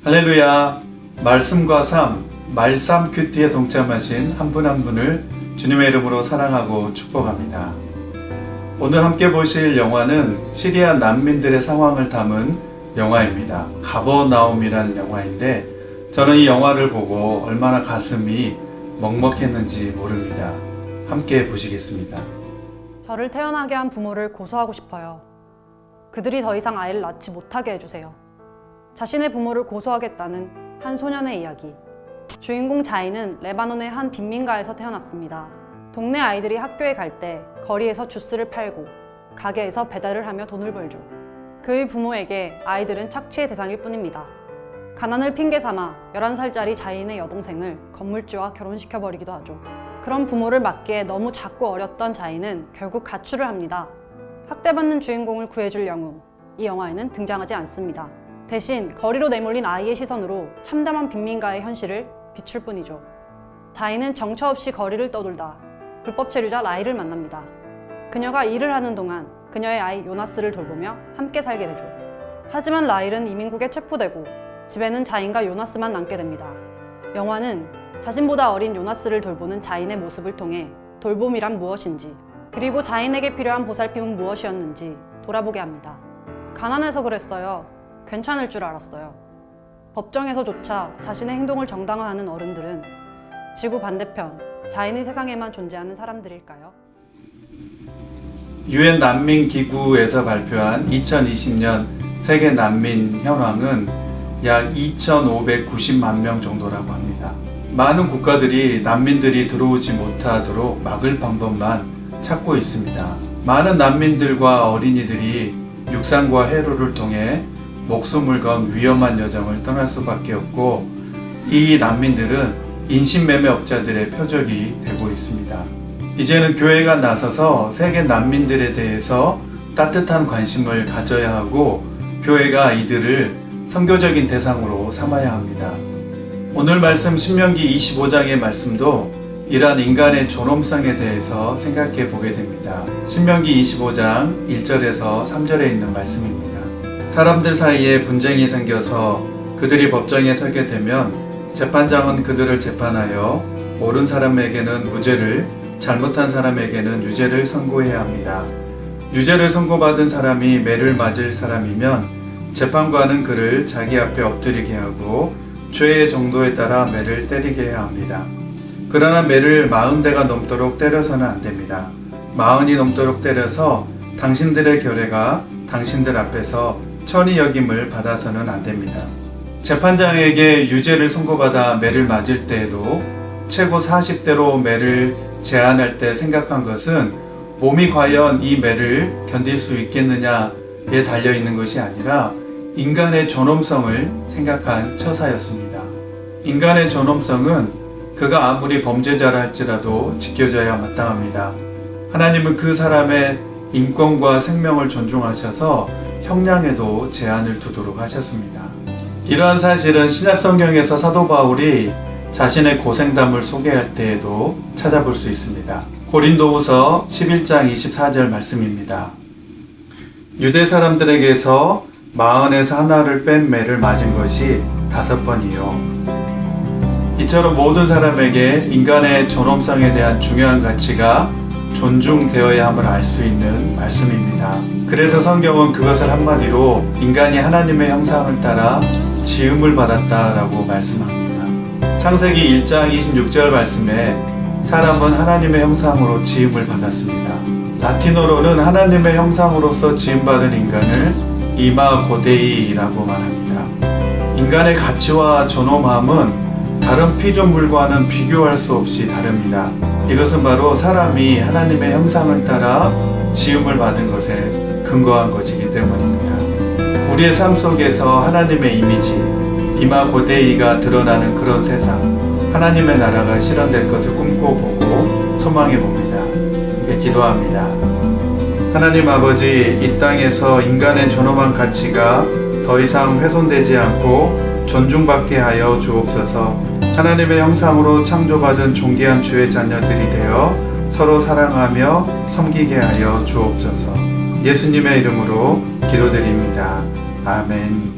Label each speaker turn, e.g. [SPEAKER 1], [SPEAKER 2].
[SPEAKER 1] 할렐루야. 말씀과 삶, 말쌈 큐티에 동참하신 한 분 한 분을 주님의 이름으로 사랑하고 축복합니다. 오늘 함께 보실 영화는 시리아 난민들의 상황을 담은 영화입니다. 가버나움이라는 영화인데 저는 이 영화를 보고 얼마나 가슴이 먹먹했는지 모릅니다. 함께 보시겠습니다.
[SPEAKER 2] 저를 태어나게 한 부모를 고소하고 싶어요. 그들이 더 이상 아이를 낳지 못하게 해주세요. 자신의 부모를 고소하겠다는 한 소년의 이야기. 주인공 자이는 레바논의 한 빈민가에서 태어났습니다. 동네 아이들이 학교에 갈 때 거리에서 주스를 팔고 가게에서 배달을 하며 돈을 벌죠. 그의 부모에게 아이들은 착취의 대상일 뿐입니다. 가난을 핑계 삼아 11살짜리 자이의 여동생을 건물주와 결혼시켜버리기도 하죠. 그런 부모를 맞기에 너무 작고 어렸던 자이는 결국 가출을 합니다. 학대받는 주인공을 구해줄 영웅, 이 영화에는 등장하지 않습니다. 대신 거리로 내몰린 아이의 시선으로 참담한 빈민가의 현실을 비출 뿐이죠. 자이는 정처 없이 거리를 떠돌다 불법 체류자 라이를 만납니다. 그녀가 일을 하는 동안 그녀의 아이 요나스를 돌보며 함께 살게 되죠. 하지만 라일은 이민국에 체포되고 집에는 자인과 요나스만 남게 됩니다. 영화는 자신보다 어린 요나스를 돌보는 자인의 모습을 통해 돌봄이란 무엇인지, 그리고 자인에게 필요한 보살핌은 무엇이었는지 돌아보게 합니다. 가난해서 그랬어요. 괜찮을 줄 알았어요. 법정에서조차 자신의 행동을 정당화하는 어른들은 지구 반대편 자인의 세상에만 존재하는 사람들일까요?
[SPEAKER 1] 유엔 난민기구에서 발표한 2020년 세계 난민 현황은 약 2,590만 명 정도라고 합니다. 많은 국가들이 난민들이 들어오지 못하도록 막을 방법만 찾고 있습니다. 많은 난민들과 어린이들이 육상과 해로를 통해 목숨을 건 위험한 여정을 떠날 수밖에 없고, 이 난민들은 인신매매업자들의 표적이 되고 있습니다. 이제는 교회가 나서서 세계 난민들에 대해서 따뜻한 관심을 가져야 하고, 교회가 이들을 선교적인 대상으로 삼아야 합니다. 오늘 말씀 신명기 25장의 말씀도 이러한 인간의 존엄성에 대해서 생각해 보게 됩니다. 신명기 25장 1절에서 3절에 있는 말씀입니다. 사람들 사이에 분쟁이 생겨서 그들이 법정에 서게 되면 재판장은 그들을 재판하여 옳은 사람에게는 무죄를, 잘못한 사람에게는 유죄를 선고해야 합니다. 유죄를 선고받은 사람이 매를 맞을 사람이면 재판관은 그를 자기 앞에 엎드리게 하고 죄의 정도에 따라 매를 때리게 해야 합니다. 그러나 매를 40대가 넘도록 때려서는 안 됩니다. 40이 넘도록 때려서 당신들의 결례가 당신들 앞에서 천히 여김을 받아서는 안 됩니다. 재판장에게 유죄를 선고받아 매를 맞을 때에도 최고 40대로 매를 제한할 때 생각한 것은 몸이 과연 이 매를 견딜 수 있겠느냐에 달려있는 것이 아니라 인간의 존엄성을 생각한 처사였습니다. 인간의 존엄성은 그가 아무리 범죄자라 할지라도 지켜져야 마땅합니다. 하나님은 그 사람의 인권과 생명을 존중하셔서 형량에도 제한을 두도록 하셨습니다. 이러한 사실은 신약 성경에서 사도 바울이 자신의 고생담을 소개할 때에도 찾아볼 수 있습니다. 고린도후서 11장 24절 말씀입니다. 유대 사람들에게서 40에서 하나를 뺀 매를 맞은 것이 5번이요. 이처럼 모든 사람에게 인간의 존엄성에 대한 중요한 가치가 존중되어야 함을 알 수 있는 말씀입니다. 그래서 성경은 그것을 한마디로 인간이 하나님의 형상을 따라 지음을 받았다라고 말씀합니다. 창세기 1장 26절 말씀에 사람은 하나님의 형상으로 지음을 받았습니다. 라틴어로는 하나님의 형상으로서 지음받은 인간을 이마고데이라고 말합니다. 인간의 가치와 존엄함은 다른 피조물과는 비교할 수 없이 다릅니다. 이것은 바로 사람이 하나님의 형상을 따라 지음을 받은 것에 근거한 것이기 때문입니다. 우리의 삶 속에서 하나님의 이미지, 이마고데이가 드러나는 그런 세상, 하나님의 나라가 실현될 것을 꿈꿔보고 소망해봅니다. 기도합니다. 하나님 아버지, 이 땅에서 인간의 존엄한 가치가 더 이상 훼손되지 않고 존중받게 하여 주옵소서. 하나님의 형상으로 창조받은 존귀한 주의 자녀들이 되어 서로 사랑하며 섬기게 하여 주옵소서. 예수님의 이름으로 기도드립니다. 아멘.